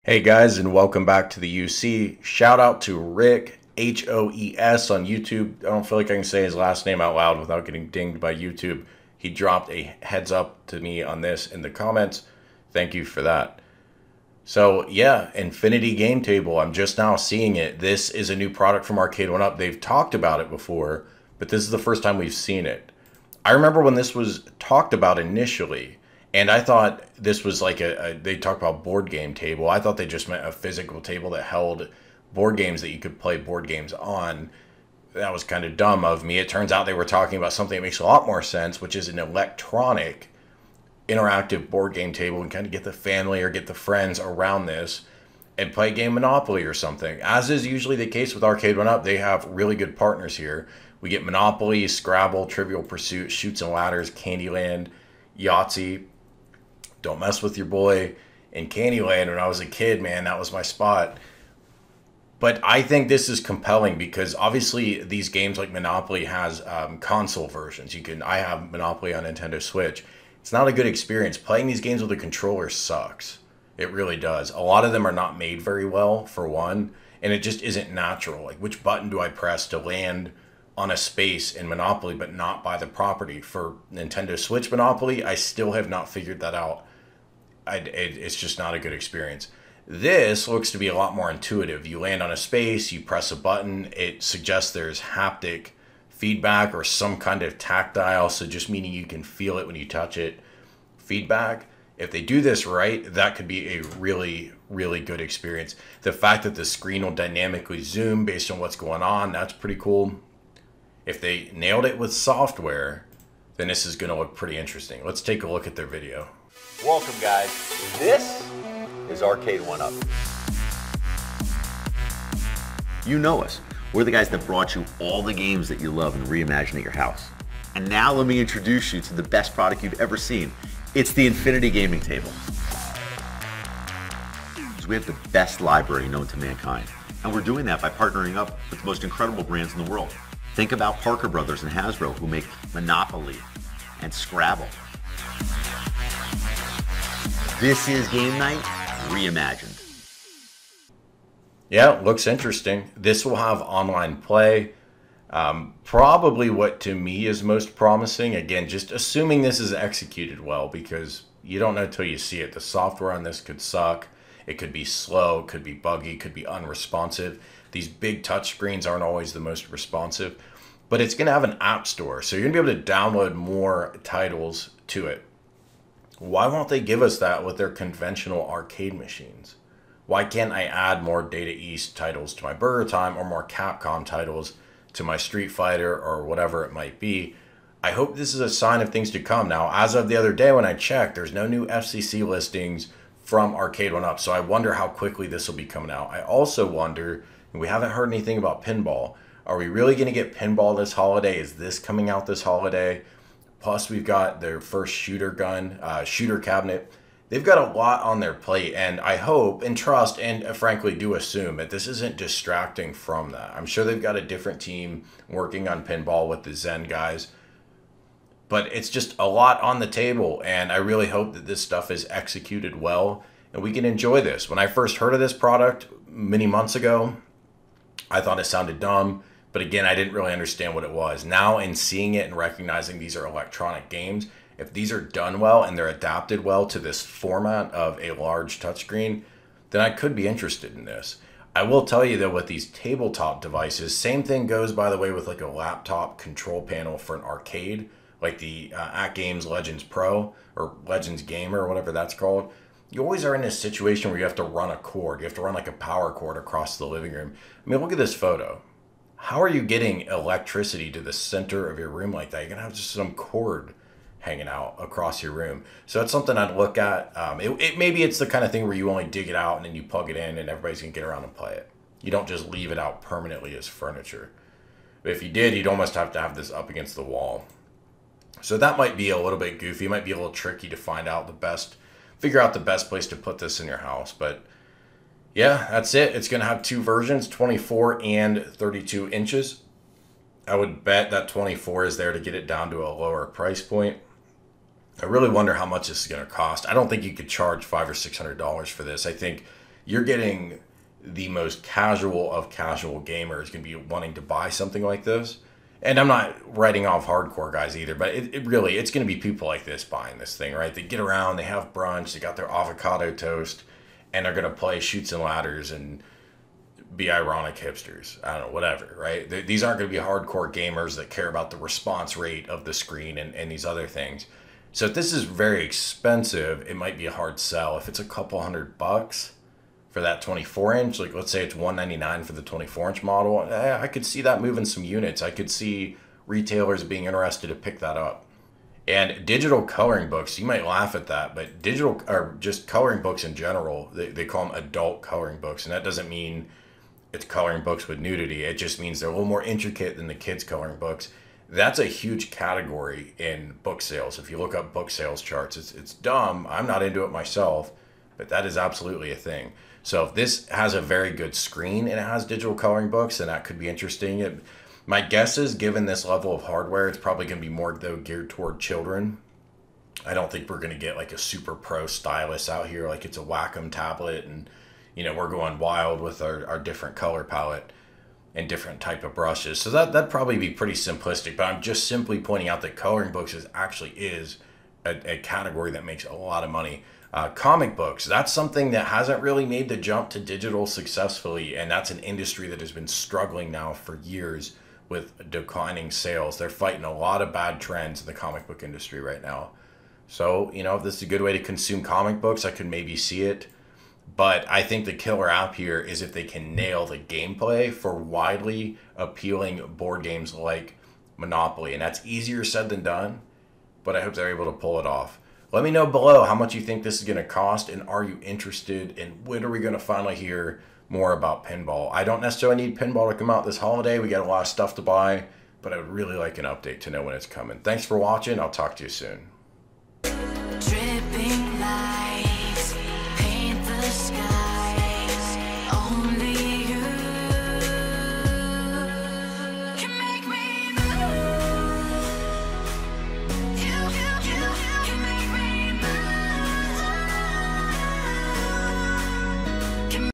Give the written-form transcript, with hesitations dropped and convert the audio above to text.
Hey guys, and welcome back to the UC. Shout out to Rick, Hoes on YouTube. I don't feel like I can say his last name out loud without getting dinged by YouTube. He dropped a heads up to me on this in the comments. Thank you for that. So yeah, Infinity Game Table. I'm just now seeing it. This is a new product from Arcade1up. They've talked about it before, but this is the first time we've seen it. I remember when this was talked about initially, and I thought this was like they talked about board game table. I thought they just meant a physical table that held board games that you could play board games on. That was kind of dumb of me. It turns out they were talking about something that makes a lot more sense, which is an electronic interactive board game table, and kind of get the family or get the friends around this and play a game Monopoly or something. As is usually the case with Arcade1up, they have really good partners here. We get Monopoly, Scrabble, Trivial Pursuit, Chutes and Ladders, Candyland, Yahtzee. Don't mess with your boy in Candyland. When I was a kid, man, that was my spot. But I think this is compelling because obviously these games like Monopoly has console versions. I have Monopoly on Nintendo Switch. It's not a good experience. Playing these games with a controller sucks. It really does. A lot of them are not made very well, for one, and it just isn't natural. Like, which button do I press to land on a space in Monopoly but not buy the property? For Nintendo Switch Monopoly, I still have not figured that out. It's just not a good experience. This looks to be a lot more intuitive. You land on a space, you press a button, it suggests there's haptic feedback or some kind of tactile, so just meaning you can feel it when you touch it, feedback. If they do this right, that could be a really, really good experience. The fact that the screen will dynamically zoom based on what's going on, that's pretty cool. If they nailed it with software, then this is going to look pretty interesting. Let's take a look at their video. Welcome, guys. This is Arcade1up. You know us. We're the guys that brought you all the games that you love and reimagine at your house. And now let me introduce you to the best product you've ever seen. It's the Infinity Gaming Table. So we have the best library known to mankind. And we're doing that by partnering up with the most incredible brands in the world. Think about Parker Brothers and Hasbro, who make Monopoly and Scrabble. This is game night reimagined. Yeah, looks interesting. This will have online play. Probably what to me is most promising. Again, just assuming this is executed well, because you don't know until you see it. The software on this could suck. It could be slow, could be buggy, could be unresponsive. These big touch screens aren't always the most responsive. But it's going to have an app store, so you're going to be able to download more titles to it. Why won't they give us that with their conventional arcade machines? Why can't I add more Data East titles to my Burger Time or more Capcom titles to my Street Fighter or whatever it might be? I hope this is a sign of things to come. Now, as of the other day when I checked, there's no new FCC listings from Arcade1up, so I wonder how quickly this will be coming out. I also wonder, and we haven't heard anything about pinball, are we really going to get pinball this holiday? Is this coming out this holiday? Plus, we've got their first shooter cabinet. They've got a lot on their plate, and I hope and trust and frankly do assume that this isn't distracting from that. I'm sure they've got a different team working on pinball with the Zen guys, but it's just a lot on the table, and I really hope that this stuff is executed well and we can enjoy this. When I first heard of this product many months ago, I thought it sounded dumb. But again, I didn't really understand what it was. Now, in seeing it and recognizing these are electronic games, if these are done well and they're adapted well to this format of a large touchscreen, then I could be interested in this. I will tell you though, with these tabletop devices, same thing goes, by the way, with like a laptop control panel for an arcade, like the AtGames Legends Pro or Legends Gamer or whatever that's called. You always are in this situation where you have to run a cord. You have to run like a power cord across the living room. I mean, look at this photo. How are you getting electricity to the center of your room like that? You're going to have just some cord hanging out across your room. So that's something I'd look at. Maybe it's the kind of thing where you only dig it out and then you plug it in and everybody's going to get around and play it. You don't just leave it out permanently as furniture. But if you did, you'd almost have to have this up against the wall. So that might be a little bit goofy. It might be a little tricky to figure out the best place to put this in your house. But yeah, that's it. It's going to have two versions, 24 and 32 inches. I would bet that 24 is there to get it down to a lower price point. I really wonder how much this is going to cost. I don't think you could charge $500 or $600 for this. I think you're getting the most casual of casual gamers going to be wanting to buy something like this. And I'm not writing off hardcore guys either, but it really, it's going to be people like this buying this thing, right? They get around, they have brunch, they got their avocado toast, and they're going to play Chutes and Ladders and be ironic hipsters. I don't know, whatever, right? These aren't going to be hardcore gamers that care about the response rate of the screen and these other things. So if this is very expensive, it might be a hard sell. If it's a couple $100 for that 24-inch, like let's say it's $199 for the 24-inch model, I could see that moving some units. I could see retailers being interested to pick that up. And digital coloring books, you might laugh at that, but digital, or just coloring books in general, they call them adult coloring books. And that doesn't mean it's coloring books with nudity. It just means they're a little more intricate than the kids' coloring books. That's a huge category in book sales. If you look up book sales charts, it's dumb. I'm not into it myself, but that is absolutely a thing. So if this has a very good screen and it has digital coloring books, then that could be interesting. My guess is, given this level of hardware, it's probably going to be more though geared toward children. I don't think we're going to get like a super pro stylus out here, like it's a Wacom tablet and, you know, we're going wild with our different color palette and different type of brushes. So that'd probably be pretty simplistic, but I'm just simply pointing out that coloring books actually is a category that makes a lot of money. Comic books, that's something that hasn't really made the jump to digital successfully, and that's an industry that has been struggling now for years with declining sales. They're fighting a lot of bad trends in the comic book industry right now. So, you know, if this is a good way to consume comic books, I could maybe see it. But I think the killer app here is if they can nail the gameplay for widely appealing board games like Monopoly. And that's easier said than done, but I hope they're able to pull it off. Let me know below how much you think this is going to cost, and are you interested, and when are we going to finally hear more about pinball? I don't necessarily need pinball to come out this holiday. We got a lot of stuff to buy, but I would really like an update to know when it's coming. Thanks for watching. I'll talk to you soon. Dripping lights paint the skies.